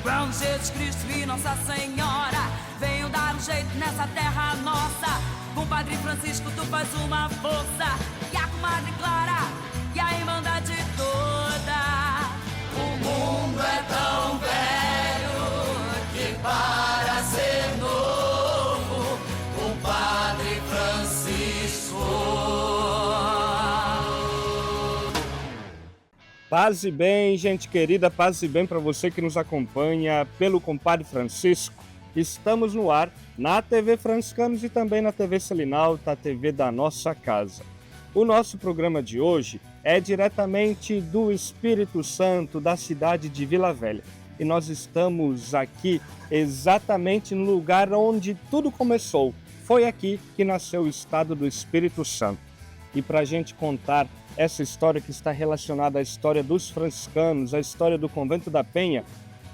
Quando Jesus Cristo e Nossa Senhora venham dar um jeito nessa terra nossa, com o Padre Francisco tu faz uma força, e a comadre Clara e a Irmandade toda. O mundo é tão velho que para ser novo, o Padre Francisco. Paz e bem, gente querida, paz e bem para você que nos acompanha pelo Compadre Francisco. Estamos no ar na TV Franciscanos e também na TV Selinalta, a TV da nossa casa. O nosso programa de hoje é diretamente do Espírito Santo, da cidade de Vila Velha. E nós estamos aqui exatamente no lugar onde tudo começou. Foi aqui que nasceu o estado do Espírito Santo. E para a gente contar essa história que está relacionada à história dos franciscanos, à história do Convento da Penha,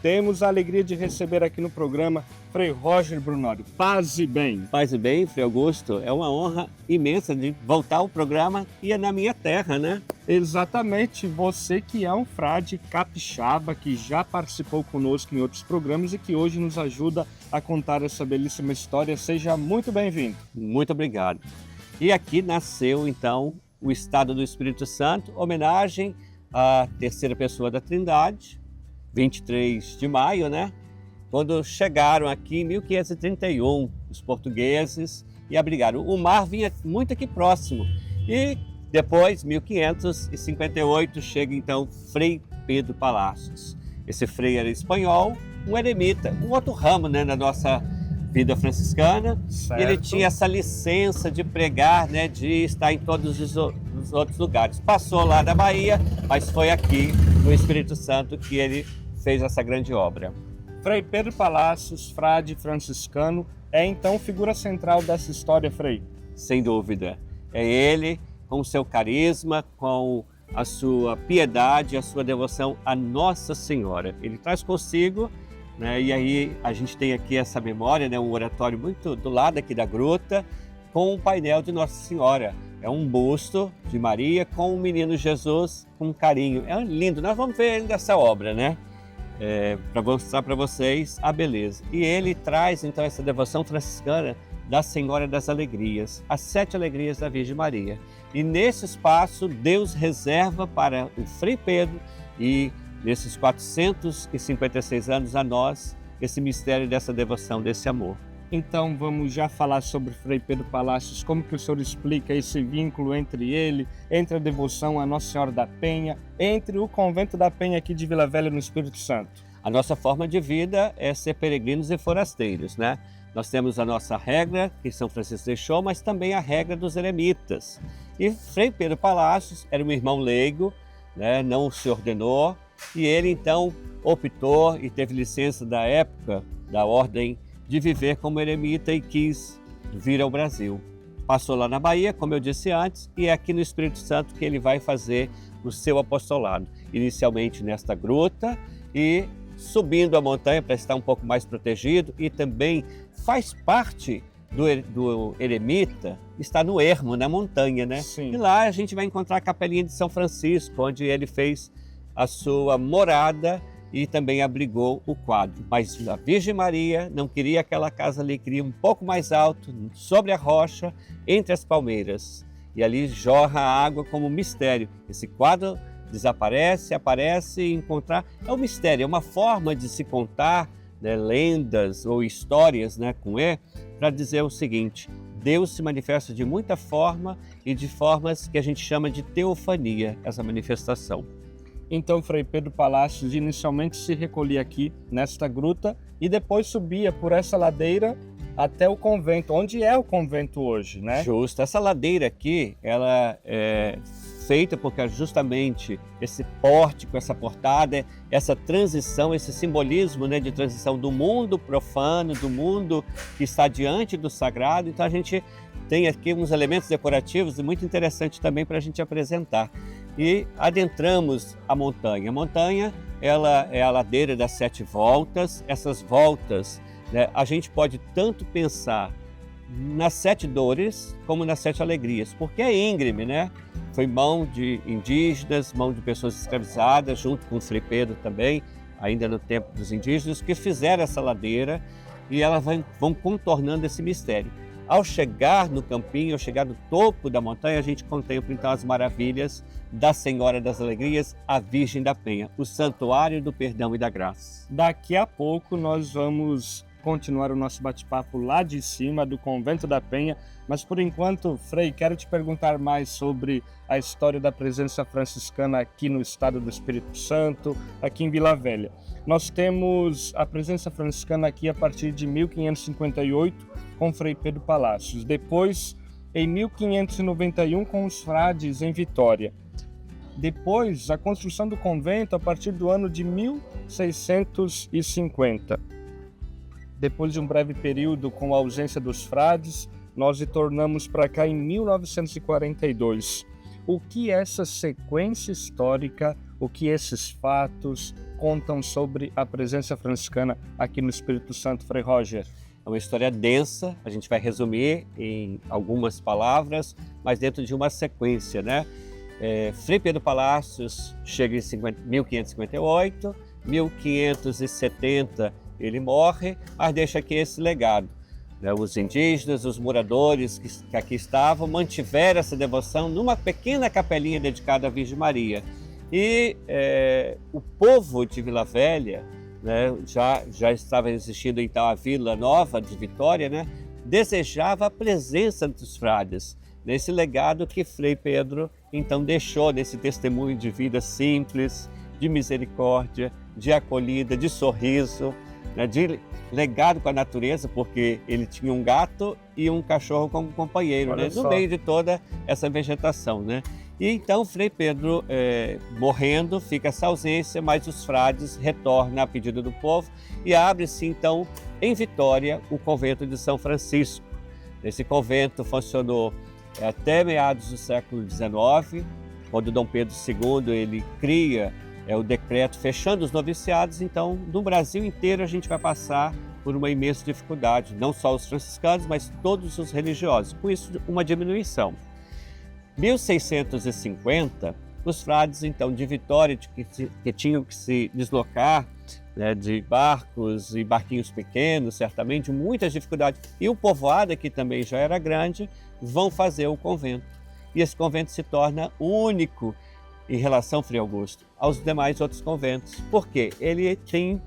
temos a alegria de receber aqui no programa Frei Roger Brunori. Paz e bem. Paz e bem, Frei Augusto. É uma honra imensa de voltar ao programa e é na minha terra, né? Exatamente. Você que é um frade capixaba, que já participou conosco em outros programas e que hoje nos ajuda a contar essa belíssima história. Seja muito bem-vindo. Muito obrigado. E aqui nasceu, então, o Estado do Espírito Santo, homenagem à terceira pessoa da Trindade, 23 de maio, né? Quando chegaram aqui em 1531, os portugueses, e abrigaram. O mar vinha muito aqui próximo. E depois, 1558, chega então Frei Pedro Palacios. Esse frei era espanhol, um eremita, um outro ramo, né, na nossa vida franciscana. Certo. Ele tinha essa licença de pregar, né, de estar em todos os outros lugares. Passou lá da Bahia, mas foi aqui no Espírito Santo que ele fez essa grande obra. Frei Pedro Palacios, frade franciscano, é então figura central dessa história, Frei? Sem dúvida. É ele, com o seu carisma, com a sua piedade, a sua devoção à Nossa Senhora. Ele traz consigo, né, e aí a gente tem aqui essa memória, né, um oratório muito do lado aqui da gruta, com um painel de Nossa Senhora. É um busto de Maria com o menino Jesus com carinho. É lindo. Nós vamos ver ainda essa obra, né? Para mostrar para vocês a beleza. E ele traz então essa devoção franciscana da Senhora das Alegrias, as 7 alegrias da Virgem Maria. E nesse espaço Deus reserva para o Frei Pedro e nesses 456 anos a nós esse mistério dessa devoção, desse amor. Então vamos já falar sobre Frei Pedro Palacios, como que o senhor explica esse vínculo entre ele, entre a devoção à Nossa Senhora da Penha, entre o Convento da Penha aqui de Vila Velha no Espírito Santo? A nossa forma de vida é ser peregrinos e forasteiros, né? Nós temos a nossa regra, que São Francisco deixou, mas também a regra dos eremitas. E Frei Pedro Palacios era um irmão leigo, né? Não se ordenou, e ele então optou e teve licença da época da ordem de viver como eremita e quis vir ao Brasil. Passou lá na Bahia, como eu disse antes, e é aqui no Espírito Santo que ele vai fazer o seu apostolado. Inicialmente nesta gruta e subindo a montanha para estar um pouco mais protegido, e também faz parte do eremita estar no ermo, na montanha, né? Sim. E lá a gente vai encontrar a capelinha de São Francisco, onde ele fez a sua morada e também abrigou o quadro. Mas a Virgem Maria não queria aquela casa ali, queria um pouco mais alto, sobre a rocha, entre as palmeiras. E ali jorra a água como mistério. Esse quadro desaparece, aparece, e encontrar é um mistério, é uma forma de se contar, né, lendas ou histórias, né, com E, para dizer o seguinte: Deus se manifesta de muita forma e de formas que a gente chama de teofania, essa manifestação. Então Frei Pedro Palacios inicialmente se recolhia aqui nesta gruta e depois subia por essa ladeira até o convento, onde é o convento hoje, né? Justo. Essa ladeira aqui, ela é feita porque justamente esse pórtico, essa portada, essa transição, esse simbolismo, né, de transição do mundo profano, do mundo que está diante do sagrado. Então a gente tem aqui uns elementos decorativos muito interessantes também para a gente apresentar. E adentramos a montanha. A montanha, ela é a ladeira das 7 voltas. Essas voltas, né, a gente pode tanto pensar nas 7 dores como nas 7 alegrias, porque é íngreme, né? Foi mão de indígenas, mão de pessoas escravizadas, junto com o Frei Pedro também, ainda no tempo dos indígenas, que fizeram essa ladeira e elas vão contornando esse mistério. Ao chegar no campinho, ao chegar no topo da montanha, a gente contempla então as maravilhas da Senhora das Alegrias, a Virgem da Penha, o Santuário do Perdão e da Graça. Daqui a pouco nós vamos continuar o nosso bate-papo lá de cima do Convento da Penha, mas por enquanto, Frei, quero te perguntar mais sobre a história da presença franciscana aqui no estado do Espírito Santo, aqui em Vila Velha. Nós temos a presença franciscana aqui a partir de 1558 com Frei Pedro Palacios, depois em 1591 com os frades em Vitória. Depois, a construção do convento a partir do ano de 1650. Depois de um breve período com a ausência dos frades, nós retornamos para cá em 1942. O que essa sequência histórica, o que esses fatos contam sobre a presença franciscana aqui no Espírito Santo, Frei Roger? É uma história densa, a gente vai resumir em algumas palavras, mas dentro de uma sequência, né? Frei Pedro Palacios chega em 1558, 1570 ele morre, mas deixa aqui esse legado. Os indígenas, os moradores que aqui estavam, mantiveram essa devoção numa pequena capelinha dedicada à Virgem Maria. E o povo de Vila Velha, né, já estava existindo então a Vila Nova de Vitória, né, desejava a presença dos frades, nesse legado que Frei Pedro então deixou, nesse testemunho de vida simples, de misericórdia, de acolhida, de sorriso, né, de legado com a natureza, porque ele tinha um gato e um cachorro como companheiro, né, no meio de toda essa vegetação, né? E então Frei Pedro morrendo, fica essa ausência, mas os frades retornam a pedido do povo e abre-se então em Vitória o convento de São Francisco. Esse convento funcionou até meados do século XIX, quando Dom Pedro II ele cria o decreto fechando os noviciados. Então, no Brasil inteiro a gente vai passar por uma imensa dificuldade, não só os franciscanos, mas todos os religiosos. Com isso, uma diminuição. 1650, os frades, então, de Vitória, que tinham que se deslocar, né, de barcos e barquinhos pequenos, certamente, muitas dificuldades, e o povoado, que também já era grande, vão fazer o convento. E esse convento se torna único em relação, Frei Augusto, aos demais outros conventos. Por quê? Ele tem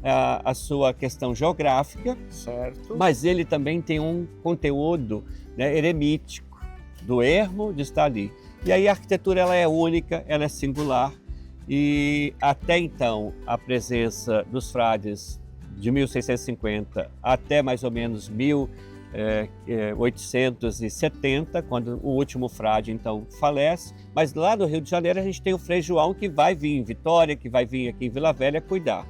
a sua questão geográfica, certo, mas ele também tem um conteúdo, né, eremítico, do ermo de estar ali. E aí a arquitetura ela é única, ela é singular, e até então a presença dos frades de 1650 até mais ou menos 1870, quando o último frade então falece, mas lá no Rio de Janeiro a gente tem o Frei João que vai vir em Vitória, que vai vir aqui em Vila Velha cuidar.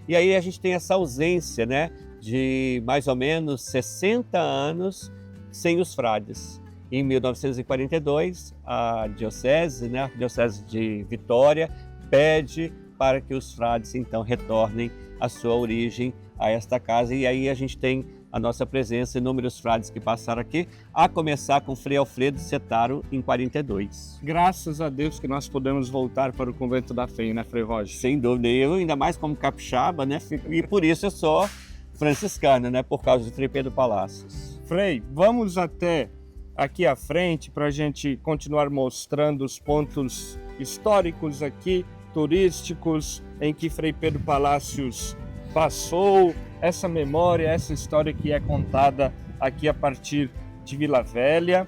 E aí a gente tem essa ausência, né, de mais ou menos 60 anos sem os frades. Em 1942, a diocese, né, a Diocese de Vitória, pede para que os frades então retornem à sua origem, a esta casa, e aí a gente tem a nossa presença, inúmeros frades que passaram aqui, a começar com Frei Alfredo Setaro em 42. Graças a Deus que nós podemos voltar para o Convento da Penha, né, Frei Roger? Sem dúvida, eu ainda mais como capixaba, né, e por isso eu sou franciscano, né, por causa de Frei Pedro Palacios. Frei, vamos até aqui à frente para a gente continuar mostrando os pontos históricos aqui, turísticos, em que Frei Pedro Palacios passou, essa memória, essa história que é contada aqui a partir de Vila Velha.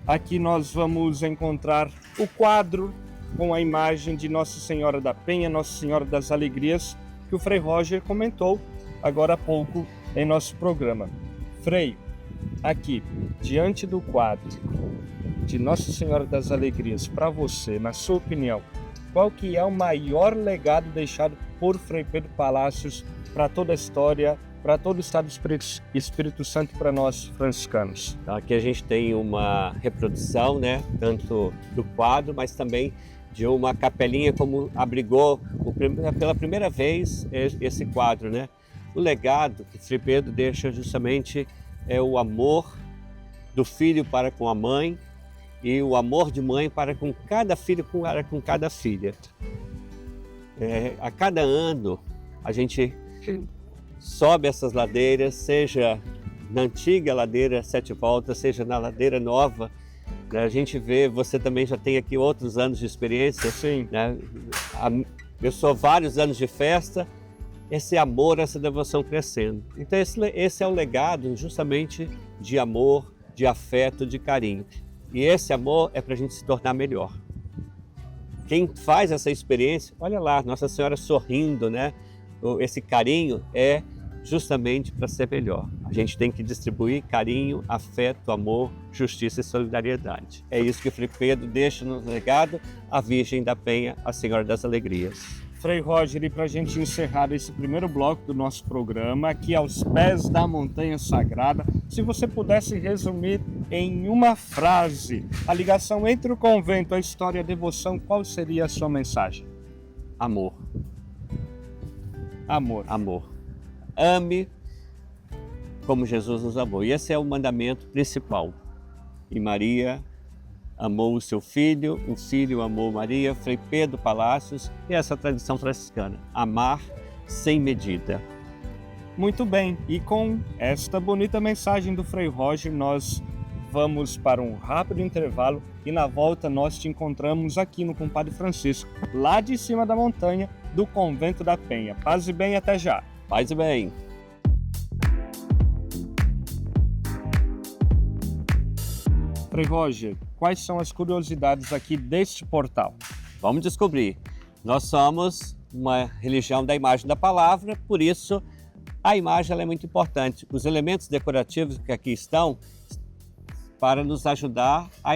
Aqui nós vamos encontrar o quadro com a imagem de Nossa Senhora da Penha, Nossa Senhora das Alegrias, que o Frei Roger comentou agora há pouco em nosso programa. Frei, aqui, diante do quadro de Nossa Senhora das Alegrias, para você, na sua opinião, qual que é o maior legado deixado por Frei Pedro Palacios para toda a história, para todo o estado do Espírito Santo e para nós franciscanos? Então, aqui a gente tem uma reprodução, né, tanto do quadro, mas também de uma capelinha como abrigou pela primeira vez esse quadro, né? O legado que Frei Pedro deixa justamente é o amor do filho para com a mãe e o amor de mãe para com cada filho, para com cada filha. A cada ano a gente sobe essas ladeiras, seja na antiga ladeira Sete Voltas, seja na ladeira nova. A gente vê, você também já tem aqui outros anos de experiência. Sim. Né? Eu sou vários anos de festa, esse amor, essa devoção crescendo. Então esse é o legado justamente de amor, de afeto, de carinho. E esse amor é para a gente se tornar melhor. Quem faz essa experiência, olha lá, Nossa Senhora sorrindo, né? Esse carinho é justamente para ser melhor. A gente tem que distribuir carinho, afeto, amor, justiça e solidariedade. É isso que o Frei Pedro deixa no legado, a Virgem da Penha, a Senhora das Alegrias. Frei Roger, e para a gente encerrar esse primeiro bloco do nosso programa, aqui aos pés da Montanha Sagrada, se você pudesse resumir em uma frase a ligação entre o convento, a história e a devoção, qual seria a sua mensagem? Amor. Amor. Amor. Ame como Jesus nos amou. E esse é o mandamento principal. E Maria amou o seu filho, o filho amou Maria, Frei Pedro Palácios, e essa tradição franciscana, amar sem medida. Muito bem, e com esta bonita mensagem do Frei Roger, nós vamos para um rápido intervalo e na volta nós te encontramos aqui no Compadre Francisco, lá de cima da montanha do Convento da Penha. Paz e bem, até já. Paz e bem. Frei Roger, quais são as curiosidades aqui deste portal? Vamos descobrir. Nós somos uma religião da imagem da palavra, por isso a imagem ela é muito importante. Os elementos decorativos que aqui estão para nos ajudar a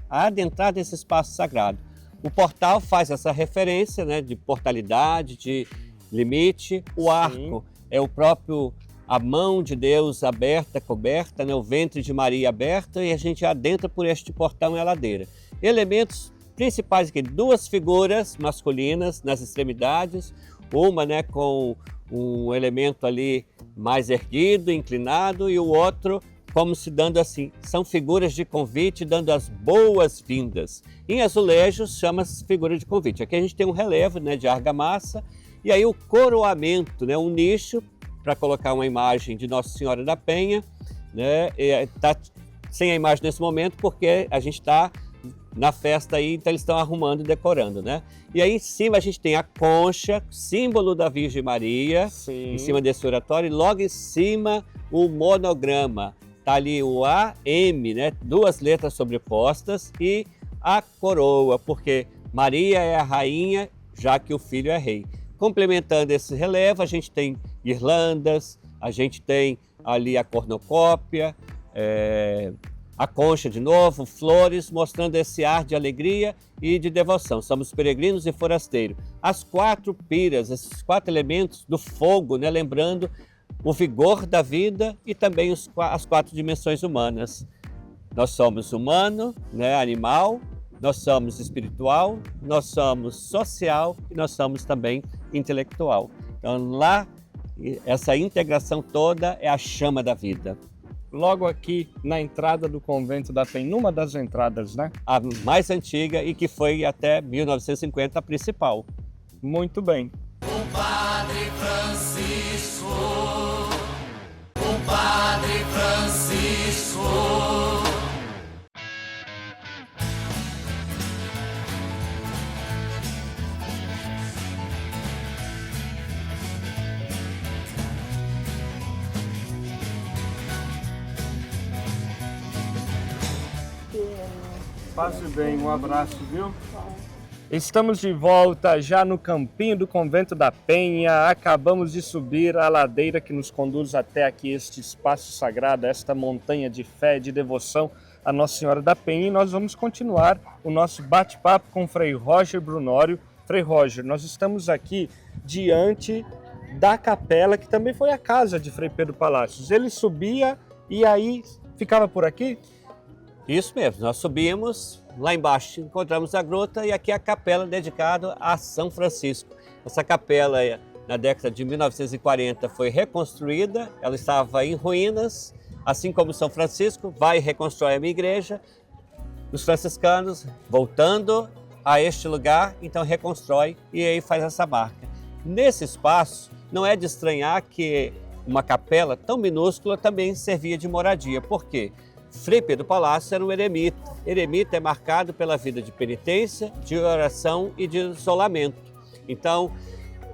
adentrar nesse espaço sagrado. O portal faz essa referência, né, de portalidade, de limite. O arco é o próprio a mão de Deus aberta, coberta, né? O ventre de Maria aberta, e a gente adentra por este portão e a ladeira. Elementos principais aqui, duas figuras masculinas nas extremidades, uma, né, com um elemento ali mais erguido, inclinado, e o outro como se dando assim, são figuras de convite dando as boas-vindas. Em azulejos chama-se figura de convite. Aqui a gente tem um relevo, né, de argamassa, e aí o coroamento, né, um nicho para colocar uma imagem de Nossa Senhora da Penha, né? Está sem a imagem nesse momento porque a gente está na festa aí, então eles estão arrumando e decorando, né? E aí em cima a gente tem a concha, símbolo da Virgem Maria, em cima desse oratório, e logo em cima o monograma. Tá ali o AM, né? Duas letras sobrepostas, e a coroa, porque Maria é a rainha, já que o filho é rei. Complementando esse relevo, a gente tem guirlandas, a gente tem ali a cornucópia, a concha de novo, flores, mostrando esse ar de alegria e de devoção. Somos peregrinos e forasteiros. As quatro piras, esses quatro elementos do fogo, né, lembrando o vigor da vida e também as quatro dimensões humanas. Nós somos humano, né, animal, nós somos espiritual, nós somos social e nós somos também intelectual. Então lá, essa integração toda é a chama da vida. Logo aqui na entrada do Convento da Penha, numa das entradas, né? A mais antiga e que foi até 1950 a principal. Muito bem. Compadre Francisco, Compadre Francisco. Passe bem, um abraço, viu? Estamos de volta já no campinho do Convento da Penha. Acabamos de subir a ladeira que nos conduz até aqui, este espaço sagrado, esta montanha de fé, de devoção a Nossa Senhora da Penha. E nós vamos continuar o nosso bate-papo com o Frei Roger Brunório. Frei Roger, nós estamos aqui diante da capela, que também foi a casa de Frei Pedro Palácios. Ele subia e aí ficava por aqui? Isso mesmo, nós subimos, lá embaixo encontramos a gruta e aqui a capela dedicada a São Francisco. Essa capela, na década de 1940, foi reconstruída, ela estava em ruínas, assim como São Francisco vai reconstruir a minha igreja. Os franciscanos, voltando a este lugar, então reconstrói e aí faz essa marca. Nesse espaço, não é de estranhar que uma capela tão minúscula também servia de moradia. Por quê? Frei Pedro Palácio era um eremita. Eremita é marcado pela vida de penitência, de oração e de isolamento. Então,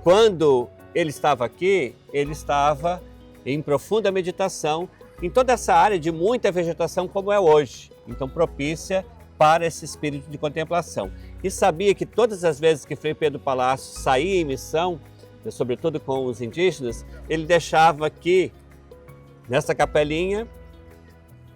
quando ele estava aqui, ele estava em profunda meditação, em toda essa área de muita vegetação como é hoje. Então, propícia para esse espírito de contemplação. E sabia que todas as vezes que Frei Pedro Palácio saía em missão, sobretudo com os indígenas, ele deixava aqui, nessa capelinha,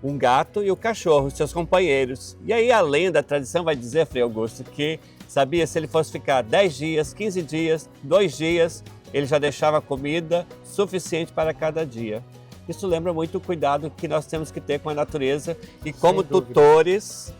um gato e o cachorro, seus companheiros. E aí a lenda, a tradição vai dizer, Frei Augusto, que sabia se ele fosse ficar 10 dias, 15 dias, 2 dias, ele já deixava comida suficiente para cada dia. Isso lembra muito o cuidado que nós temos que ter com a natureza e como tutores,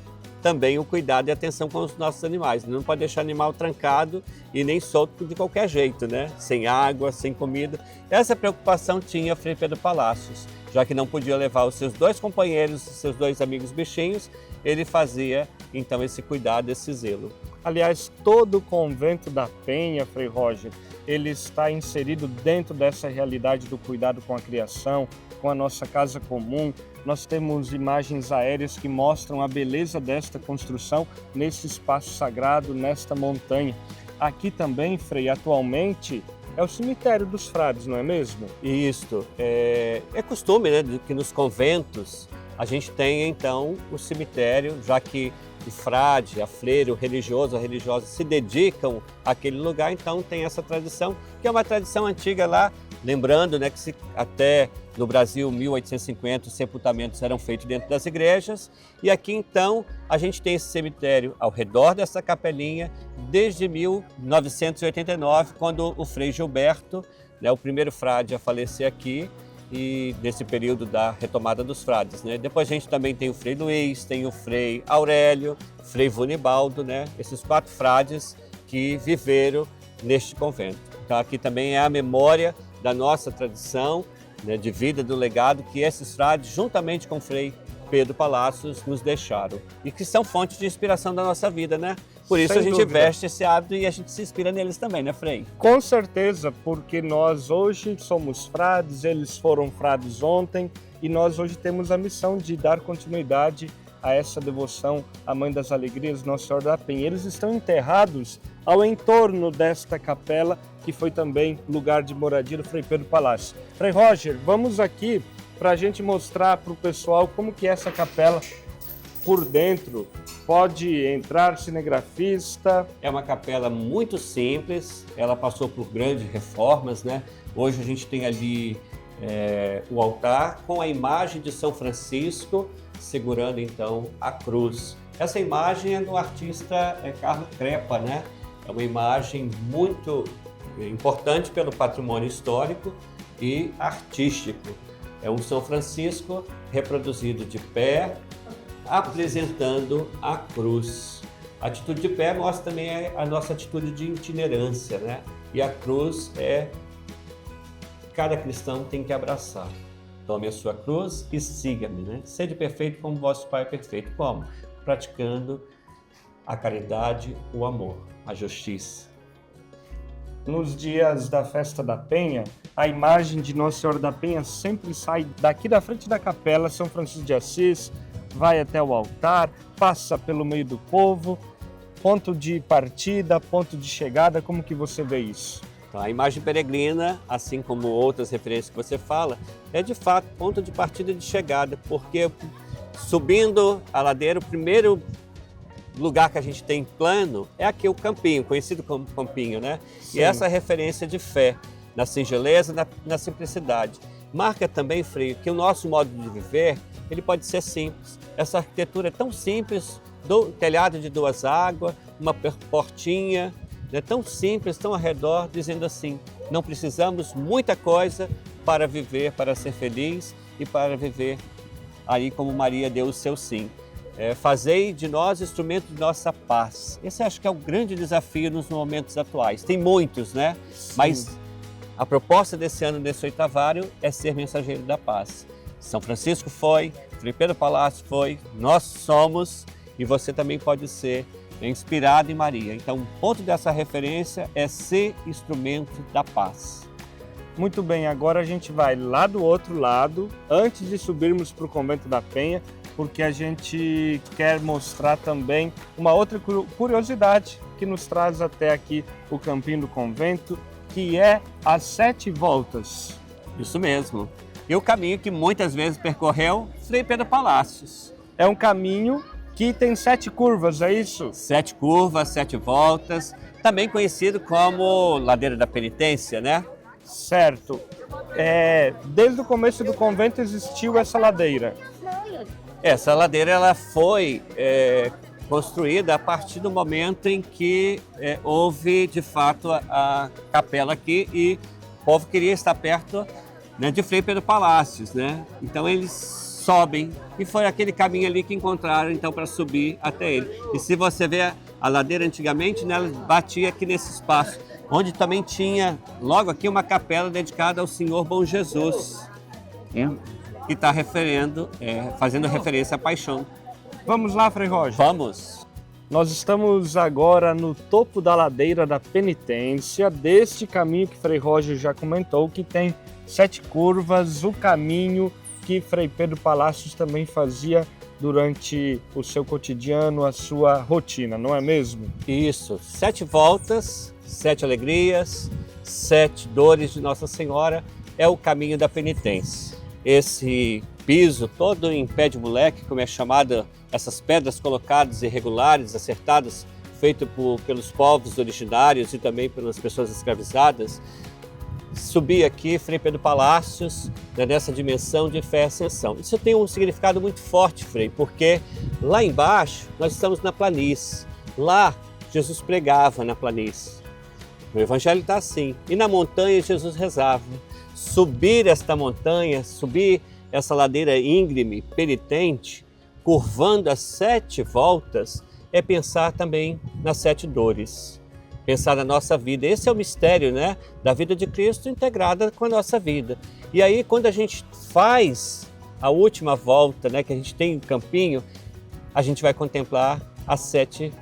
também o cuidado e atenção com os nossos animais. Não pode deixar animal trancado e nem solto de qualquer jeito, né? Sem água, sem comida. Essa preocupação tinha Frei Pedro Palácios. Já que não podia levar os seus 2 companheiros, seus 2 amigos bichinhos, ele fazia então esse cuidado, esse zelo. Aliás, todo o convento da Penha, Frei Roger, ele está inserido dentro dessa realidade do cuidado com a criação, com a nossa casa comum. Nós temos imagens aéreas que mostram a beleza desta construção nesse espaço sagrado, nesta montanha. Aqui também, Frei, atualmente é o cemitério dos frades, não é mesmo? Isto. É costume, né, de que nos conventos a gente tenha então o cemitério, já que o frade, a freira, o religioso, a religiosa se dedicam àquele lugar, então tem essa tradição, que é uma tradição antiga lá, lembrando, né, que até no Brasil, 1850, os sepultamentos eram feitos dentro das igrejas, e aqui então a gente tem esse cemitério ao redor dessa capelinha desde 1989, quando o Frei Gilberto, né, o primeiro frade a falecer aqui, e nesse período da retomada dos frades, né? Depois a gente também tem o Frei Luiz, tem o Frei Aurélio, Frei Vunibaldo, né? Esses 4 frades que viveram neste convento. Então aqui também é a memória da nossa tradição, né, de vida, do legado que esses frades, juntamente com o Frei Pedro Palácios, nos deixaram e que são fontes de inspiração da nossa vida, né? Por isso Sem a gente dúvida. veste esse hábito e a gente se inspira neles também, né, Frei? Com certeza, porque nós hoje somos frades, eles foram frades ontem e nós hoje temos a missão de dar continuidade a essa devoção à Mãe das Alegrias, Nossa Senhora da Penha. Eles estão enterrados ao entorno desta capela, que foi também lugar de moradia do Frei Pedro Palácio. Frei Roger, vamos aqui para a gente mostrar para o pessoal como que é essa capela por dentro. Pode entrar cinegrafista. É uma capela muito simples, ela passou por grandes reformas, né? Hoje a gente tem ali o altar com a imagem de São Francisco segurando então a cruz. Essa imagem é do artista Carlo Crepa, né? É uma imagem muito importante pelo patrimônio histórico e artístico. É um São Francisco reproduzido de pé, apresentando a cruz. A atitude de pé mostra também a nossa atitude de itinerância, né? E a cruz cada cristão tem que abraçar. Tome a sua cruz e siga-me, né? Sede perfeito como vosso Pai é perfeito. Como? Praticando a caridade, o amor, a justiça. Nos dias da Festa da Penha, a imagem de Nossa Senhora da Penha sempre sai daqui da frente da capela São Francisco de Assis, vai até o altar, passa pelo meio do povo, ponto de partida, ponto de chegada, como que você vê isso? Então, a imagem peregrina, assim como outras referências que você fala, é de fato ponto de partida e de chegada, porque subindo a ladeira, o primeiro lugar que a gente tem plano é aqui o Campinho, conhecido como Campinho, né? Sim. E essa referência de fé, na singeleza, na simplicidade. Marca também, Frei, que o nosso modo de viver, ele pode ser simples. Essa arquitetura é tão simples, do telhado de 2 águas, uma portinha, né, tão simples, tão ao redor, dizendo assim, não precisamos muita coisa para viver, para ser feliz e para viver aí como Maria deu o seu sim. Fazei de nós instrumento de nossa paz. Esse acho que é o grande desafio nos momentos atuais. Tem muitos, né? Sim. Mas a proposta desse ano, desse 8º, é ser mensageiro da paz. São Francisco foi, Frei Pedro Palácio foi, nós somos e você também pode ser é inspirado em Maria. Então, o ponto dessa referência é ser instrumento da paz. Muito bem, agora a gente vai lá do outro lado, antes de subirmos para o Convento da Penha, porque a gente quer mostrar também uma outra curiosidade que nos traz até aqui o Campinho do Convento, que é as 7 voltas. Isso mesmo. E o caminho que muitas vezes percorreu Frei Pedro Palácios. É um caminho que tem 7 curvas, é isso? 7 curvas, 7 voltas, também conhecido como Ladeira da Penitência, né? Certo. Desde o começo do convento existiu essa ladeira. Essa ladeira ela foi construída a partir do momento em que houve, de fato, a capela aqui e o povo queria estar perto, né, de Frei Pedro Palácios, né? Então eles sobem e foi aquele caminho ali que encontraram então para subir até ele. E se você vê a ladeira antigamente, né, ela batia aqui nesse espaço, onde também tinha logo aqui uma capela dedicada ao Senhor Bom Jesus, que está fazendo referência à paixão. Vamos lá, Frei Roger? Vamos! Nós estamos agora no topo da Ladeira da Penitência, deste caminho que Frei Roger já comentou, que tem 7 curvas, o caminho que Frei Pedro Palácios também fazia durante o seu cotidiano, a sua rotina, não é mesmo? Isso, 7 voltas, 7 alegrias, 7 dores de Nossa Senhora, é o caminho da penitência. Esse piso todo em pé de moleque, como é chamado, essas pedras colocadas irregulares, acertadas, feito pelos povos originários e também pelas pessoas escravizadas, subir aqui, Frei Pedro Palácios, né, nessa dimensão de fé e ascensão. Isso tem um significado muito forte, Frei, porque lá embaixo nós estamos na planície. Lá Jesus pregava na planície. O Evangelho está assim. E na montanha Jesus rezava. Subir esta montanha, subir essa ladeira íngreme, penitente, curvando as 7 voltas, é pensar também nas 7 dores. Pensar na nossa vida. Esse é o mistério, né, da vida de Cristo integrada com a nossa vida. E aí, quando a gente faz a última volta, né, que a gente tem um campinho, a gente vai contemplar as 7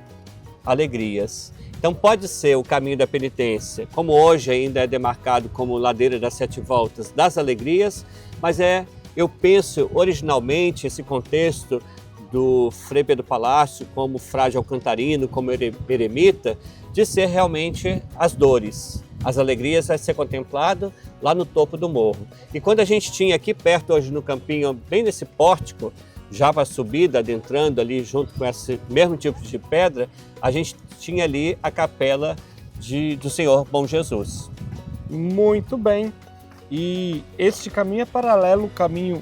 alegrias. Então pode ser o caminho da penitência, como hoje ainda é demarcado como ladeira das 7 voltas das alegrias, mas eu penso originalmente esse contexto do Frei Pedro Palácio como frade alcantarino, como eremita, de ser realmente as dores. As alegrias vai ser contemplado lá no topo do morro. E quando a gente tinha aqui perto hoje no campinho, bem nesse pórtico, já para subida, adentrando ali junto com esse mesmo tipo de pedra, a gente tinha ali a capela do Senhor Bom Jesus. Muito bem. E este caminho é paralelo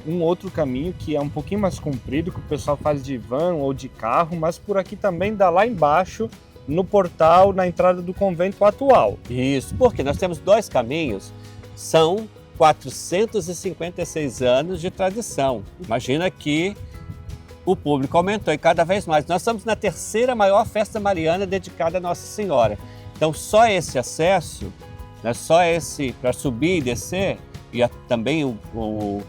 um outro caminho que é um pouquinho mais comprido, que o pessoal faz de van ou de carro, mas por aqui também dá lá embaixo, no portal, na entrada do convento atual. Isso, porque nós temos 2 caminhos, são 456 anos de tradição. Imagina que o público aumentou e cada vez mais. Nós estamos na 3ª maior festa mariana dedicada a Nossa Senhora. Então só esse acesso, né, só esse para subir e descer, e também o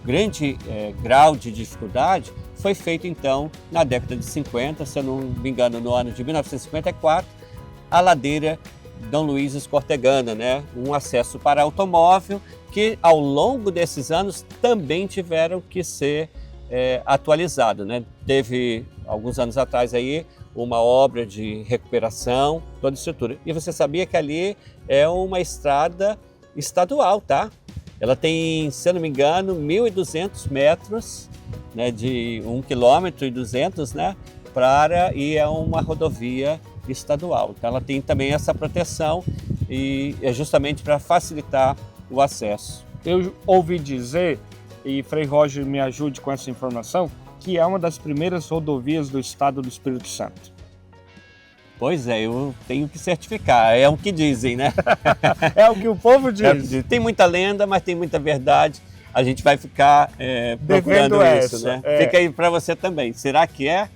grande grau de dificuldade, foi feito então na década de 50, se eu não me engano, no ano de 1954, a ladeira Dom Luiz Escortegana, né, um acesso para automóvel que ao longo desses anos também tiveram que ser atualizado, né? Teve alguns anos atrás aí uma obra de recuperação, toda a estrutura. E você sabia que ali é uma estrada estadual, tá? Ela tem, se eu não me engano, 1.200 metros, né, de 1,2 km, né, e é uma rodovia estadual. Então ela tem também essa proteção e é justamente para facilitar o acesso. Eu ouvi dizer, e Frei Roger me ajude com essa informação, que é uma das primeiras rodovias do estado do Espírito Santo. Pois é, eu tenho que certificar, é o que dizem, né? É o que o povo diz. Tem muita lenda, mas tem muita verdade. A gente vai ficar procurando isso, né? Fica aí para você também. Será que é?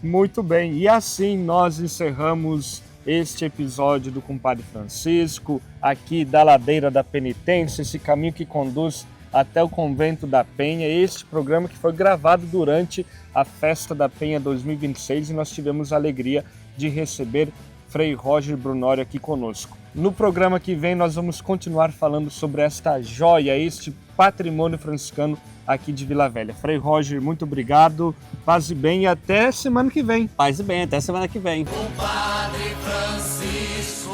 Muito bem, e assim nós encerramos este episódio do Compadre Francisco, aqui da Ladeira da Penitência, esse caminho que conduz até o Convento da Penha, este programa que foi gravado durante a Festa da Penha 2026 e nós tivemos a alegria de receber Frei Roger Brunório aqui conosco. No programa que vem nós vamos continuar falando sobre esta joia, este patrimônio franciscano aqui de Vila Velha. Frei Roger, muito obrigado, paz e bem e até semana que vem. Paz e bem, até semana que vem. Compadre Francisco.